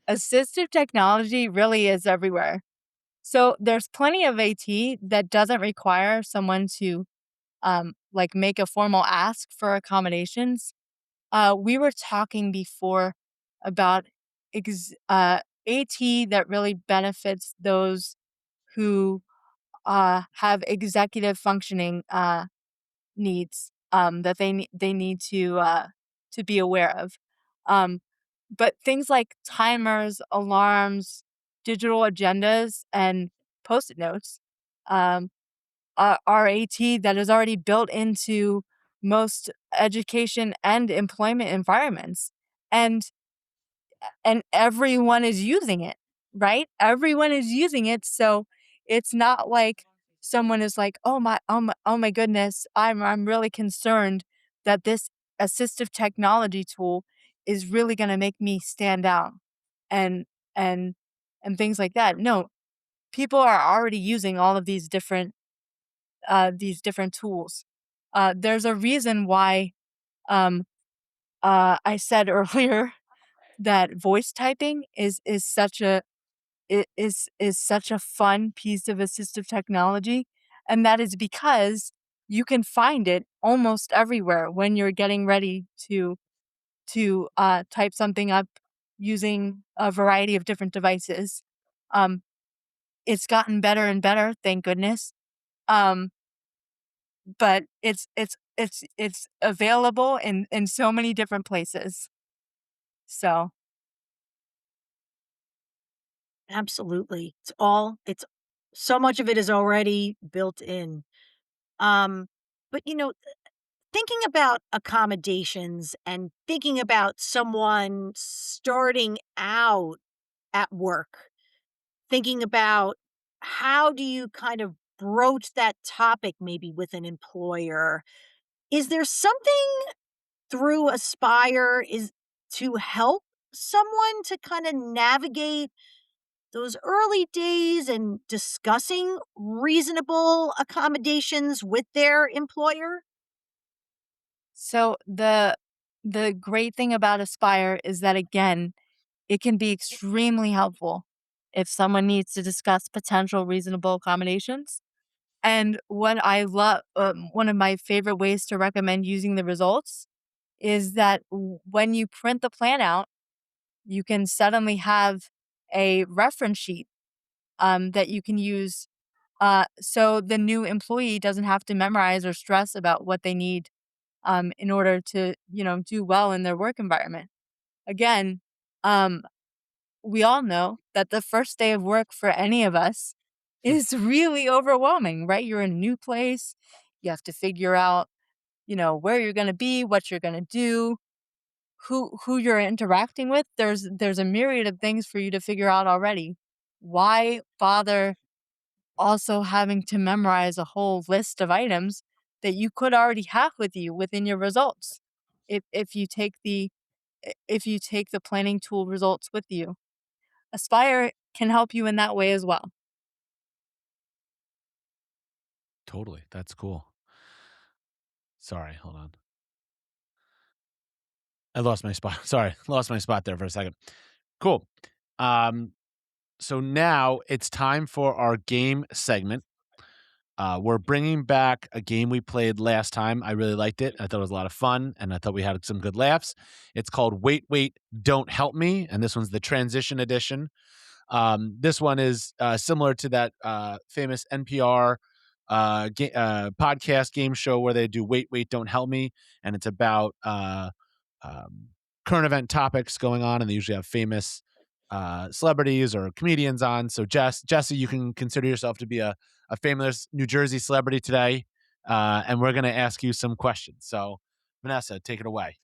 Speaker 4: assistive technology really is everywhere. So there's plenty of AT that doesn't require someone to like make a formal ask for accommodations. We were talking before about AT that really benefits those who have executive functioning needs that they need to be aware of. Um, but things like timers, alarms, digital agendas, and post-it notes um, are AT that is already built into most education and employment environments. And everyone is using it, right? Everyone is using it, so it's not like someone is like, "Oh my goodness, I'm really concerned that this assistive technology tool is really gonna make me stand out," and and and things like that. No, people are already using all of these different tools. There's a reason why um, I said earlier that voice typing is such a fun piece of assistive technology, and that is because you can find it almost everywhere when you're getting ready to type something up using a variety of different devices. Um, it's gotten better and better, thank goodness. Um, but it's available in so many different places. So
Speaker 3: Absolutely. It's so much of it is already built in. Um, but thinking about accommodations and thinking about someone starting out at work, thinking about how do you kind of broach that topic maybe with an employer? Is there something through Aspire is to help someone to kind of navigate those early days and discussing reasonable accommodations with their employer?
Speaker 4: so the great thing about Aspire is that, again, it can be extremely helpful if someone needs to discuss potential reasonable accommodations. And what I love, one of my favorite ways to recommend using the results is that when you print the plan out, you can suddenly have a reference sheet that you can use, so the new employee doesn't have to memorize or stress about what they need in order to, do well in their work environment. Again, um, we all know that the first day of work for any of us is really overwhelming, right? You're in a new place. You have to figure out, where you're going to be, what you're going to do, who you're interacting with. There's a myriad of things for you to figure out already. Why bother also having to memorize a whole list of items that you could already have with you within your results if you take the planning tool results with you? Aspire can help you in that way as well.
Speaker 1: Totally. That's cool. Sorry, hold on. I lost my spot. Sorry, lost my spot there for a second. Cool. Um, so now it's time for our game segment. We're bringing back a game we played last time. I really liked it. I thought it was a lot of fun, and I thought we had some good laughs. It's called Wait, Wait, Don't Help Me, and this one's the transition edition. This one is similar to that famous NPR podcast game show where they do Wait, Wait, Don't Help Me, and it's about um, current event topics going on, and they usually have famous celebrities or comedians on. So, Jesse, you can consider yourself to be a famous New Jersey celebrity today, and we're going to ask you some questions. So, Vanessa, take it away.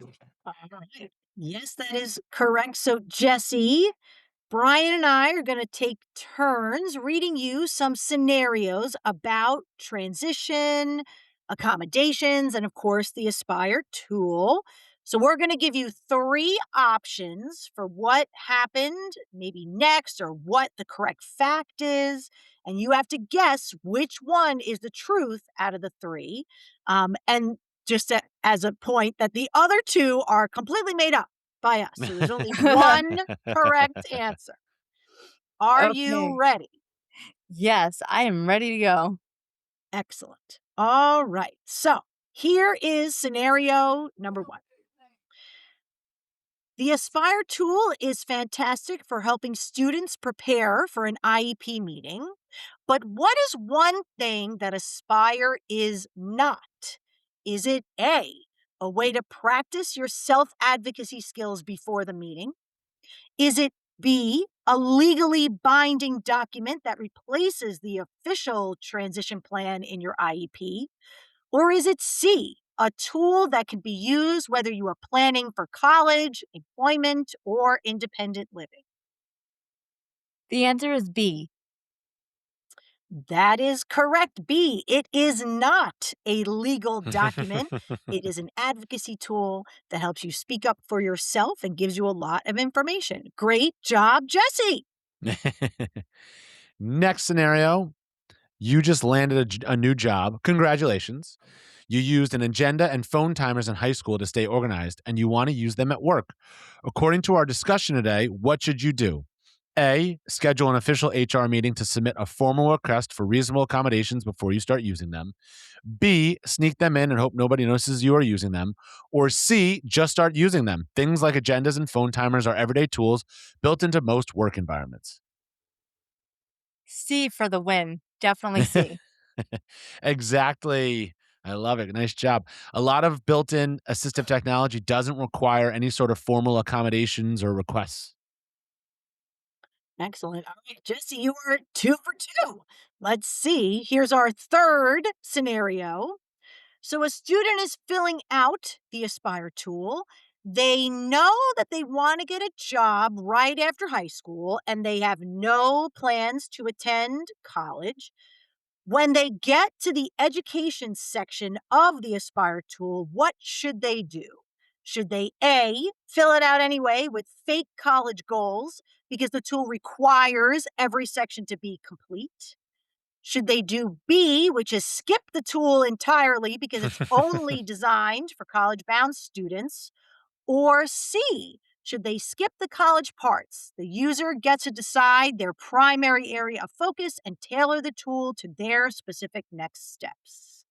Speaker 3: All right. Yes, that is correct. So, Jesse, Brian and I are going to take turns reading you some scenarios about transition, accommodations, and of course, the Aspire tool. So, we're going to give you three options for what happened, maybe next, or what the correct fact is. And you have to guess which one is the truth out of the three. And just as a point, that the other two are completely made up by us. So, there's only one correct answer. Are you
Speaker 4: Okay.
Speaker 3: ready?
Speaker 4: Yes, I am ready to go.
Speaker 3: Excellent. All right. So here is scenario number one. The Aspire tool is fantastic for helping students prepare for an IEP meeting. But what is one thing that Aspire is not? Is it a way to practice your self advocacy skills before the meeting? Is it B, a legally binding document that replaces the official transition plan in your IEP? Or is it C, a tool that can be used whether you are planning for college, employment, or independent living?
Speaker 4: The answer is B.
Speaker 3: That is correct, B. It is not a legal document. It is an advocacy tool that helps you speak up for yourself and gives you a lot of information. Great job, Jesse.
Speaker 1: Next scenario. You just landed a new job. Congratulations. You used an agenda and phone timers in high school to stay organized, and you want to use them at work. According to our discussion today, what should you do? A, schedule an official HR meeting to submit a formal request for reasonable accommodations before you start using them. B, sneak them in and hope nobody notices you are using them. Or C, just start using them. Things like agendas and phone timers are everyday tools built into most work environments.
Speaker 4: C for the win. Definitely C.
Speaker 1: Exactly. I love it. Nice job. A lot of built-in assistive technology doesn't require any sort of formal accommodations or requests.
Speaker 3: Excellent. All right, Jesse, you are 2 for 2. Let's see. Here's our third scenario. So, a student is filling out the Aspire tool. They know that they want to get a job right after high school and they have no plans to attend college. When they get to the education section of the Aspire tool, what should they do? Should they A, fill it out anyway with fake college goals because the tool requires every section to be complete? Should they do B, which is skip the tool entirely because it's only designed for college bound students? Or C, should they skip the college parts? The user gets to decide their primary area of focus and tailor the tool to their specific next steps.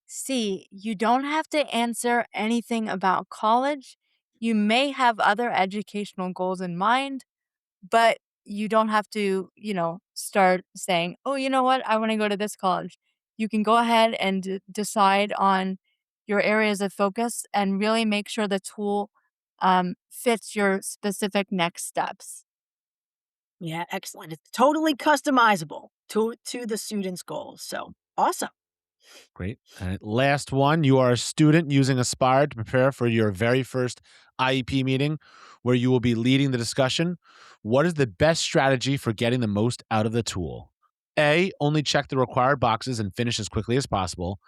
Speaker 4: See, you don't have to answer anything about college. You may have other educational goals in mind, but you don't have to, start saying, oh, you know what? I want to go to this college. You can go ahead and decide on your areas of focus and really make sure the tool fits your specific next steps.
Speaker 3: Yeah, excellent. It's totally customizable to the student's goals. So awesome.
Speaker 1: Great. Last one. You are a student using Aspire to prepare for your very first IEP meeting where you will be leading the discussion. What is the best strategy for getting the most out of the tool? A, only check the required boxes and finish as quickly as possible.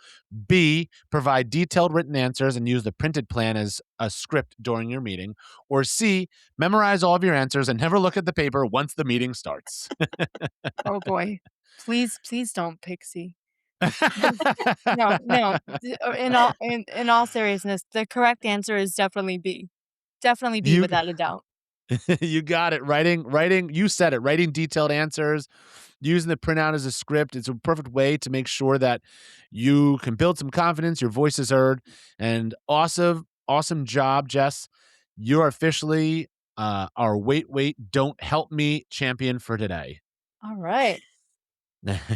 Speaker 1: B, provide detailed written answers and use the printed plan as a script during your meeting. Or C, memorize all of your answers and never look at the paper once the meeting starts.
Speaker 4: Oh boy. Please, please don't Pixie. No, no. In all seriousness, the correct answer is definitely B. Definitely B
Speaker 1: you
Speaker 4: without a doubt.
Speaker 1: you got it. Writing, you said it. Writing detailed answers, using the printout as a script. It's a perfect way to make sure that you can build some confidence, your voice is heard, and awesome job, Jess. You're officially our wait, don't help me champion for today.
Speaker 4: All right.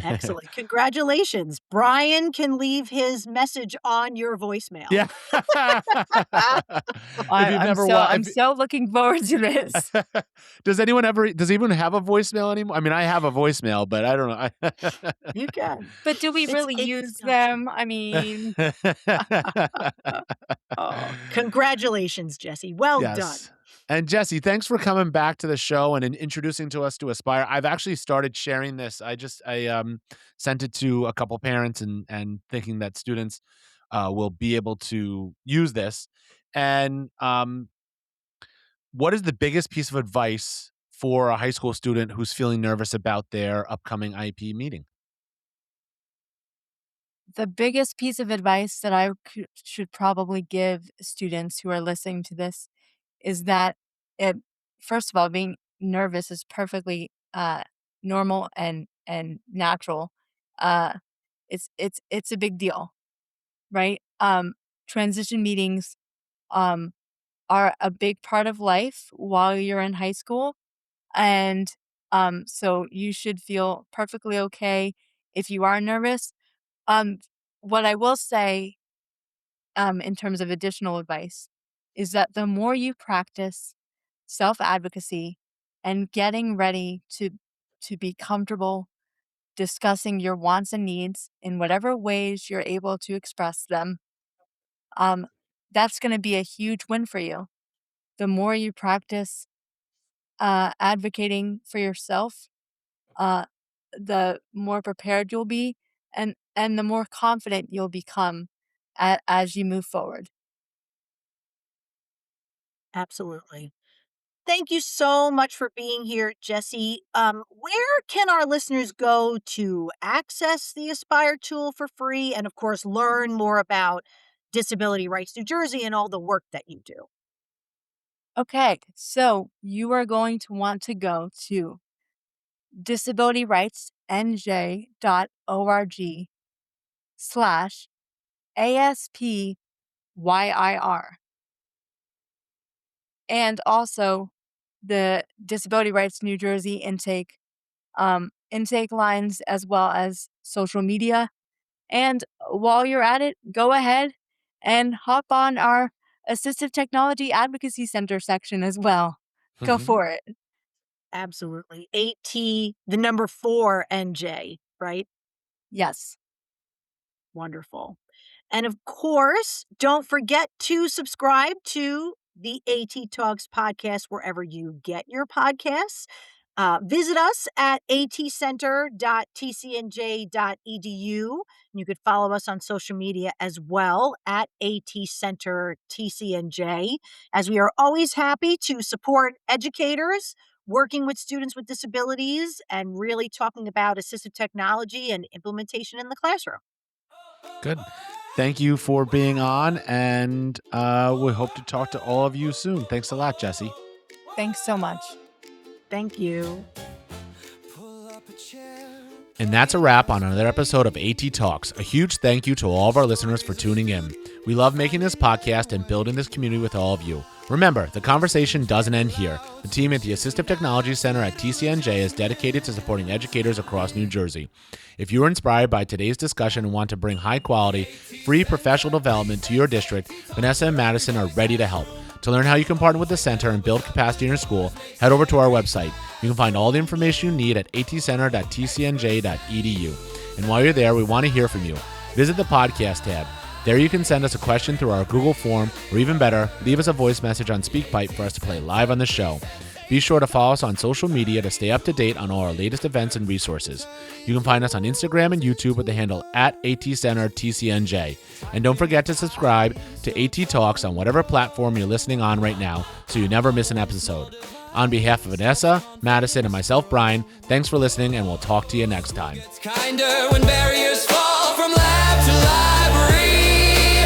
Speaker 3: Excellent. Congratulations. Brian can leave his message on your voicemail.
Speaker 1: Yeah. If you've never
Speaker 4: I'm so looking forward to this.
Speaker 1: does anyone have a voicemail anymore? I mean, I have a voicemail, but I don't know.
Speaker 3: You can.
Speaker 4: But do we
Speaker 3: It's
Speaker 4: really
Speaker 3: it's
Speaker 4: use
Speaker 3: an option.
Speaker 4: them? I mean,
Speaker 3: Oh, congratulations, Jesse. Well done.
Speaker 1: Yes. And Jesse, thanks for coming back to the show and introducing to us to Aspire. I've actually started sharing this. I sent it to a couple parents and thinking that students will be able to use this. And what is the biggest piece of advice for a high school student who's feeling nervous about their upcoming IEP meeting?
Speaker 4: the biggest piece of advice that I should probably give students who are listening to this is that it, first of all, being nervous is perfectly normal and natural. Uh, it's a big deal, right? Transition meetings um, are a big part of life while you're in high school, and so you should feel perfectly okay if you are nervous. Um, what I will say, in terms of additional advice, is that the more you practice self advocacy and getting ready to be comfortable discussing your wants and needs in whatever ways you're able to express them, um, that's going to be a huge win for you. The more you practice advocating for yourself, uh, the more prepared you'll be, and the more confident you'll become as you move forward.
Speaker 3: Absolutely. Thank you so much for being here, Jesse. Where can our listeners go to access the Aspire tool for free and, of course, learn more about Disability Rights New Jersey and all the work that you do?
Speaker 4: Okay, so you are going to want to go to disabilityrightsnj.org/ASPYIR. And also the Disability Rights New Jersey intake lines, as well as social media And while you're at it, go ahead and hop on our Assistive Technology Advocacy Center section as well. Go for it.
Speaker 3: Absolutely. AT, the number 4 NJ, right?
Speaker 4: Yes.
Speaker 3: Wonderful. And of course, don't forget to subscribe to the AT Talks podcast wherever you get your podcasts. Visit us at atcenter.tcnj.edu. You could follow us on social media as well at atcentertcnj, as we are always happy to support educators working with students with disabilities and really talking about assistive technology and implementation in the classroom.
Speaker 1: Good. Thank you for being on, and we hope to talk to all of you soon. Thanks a lot, Jesse.
Speaker 4: Thanks so much.
Speaker 3: Thank you.
Speaker 1: And that's a wrap on another episode of AT Talks. A huge thank you to all of our listeners for tuning in. We love making this podcast and building this community with all of you. Remember, the conversation doesn't end here. The team at the Assistive Technology Center at TCNJ is dedicated to supporting educators across New Jersey. If you were inspired by today's discussion and want to bring high-quality, free professional development to your district, Vanessa and Madison are ready to help. To learn how you can partner with the center and build capacity in your school, head over to our website. You can find all the information you need at atcenter.tcnj.edu. And while you're there, we want to hear from you. Visit the podcast tab. There you can send us a question through our Google form, or even better, leave us a voice message on SpeakPipe for us to play live on the show. Be sure to follow us on social media to stay up to date on all our latest events and resources. You can find us on Instagram and YouTube with the handle at atcentertcnj. And don't forget to subscribe to AT Talks on whatever platform you're listening on right now so you never miss an episode. On behalf of Vanessa, Madison, and myself, Brian, thanks for listening, and we'll talk to you next time.
Speaker 2: It's kinder when barriers fall from lab to library.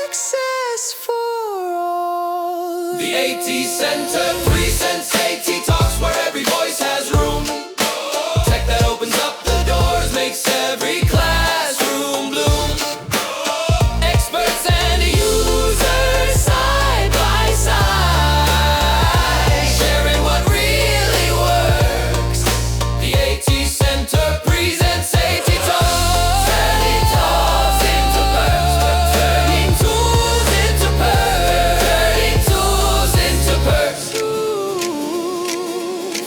Speaker 2: Access for all. The AT Center presents AT Talks, where every voice has room. Tech that opens up the doors makes every classroom bloom. Experts and users side by side, sharing what really works. The AT Center presents AT Talks. Turning talks into perks. Turning tools into perks. Turning tools into perks.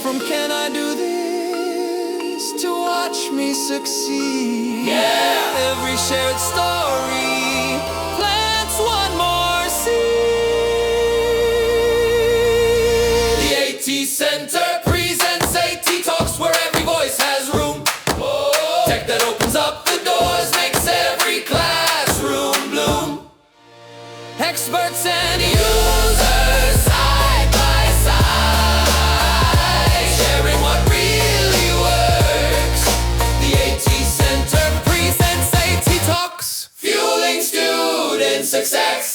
Speaker 2: From can I do this to watch me succeed? Yeah. Every shared story plants one more seed. The AT Center presents AT Talks, where every voice has room. Tech that opens up the doors makes every classroom bloom. Experts and users side by side, sharing what really works. The AT Center presents AT Talks, fueling student success.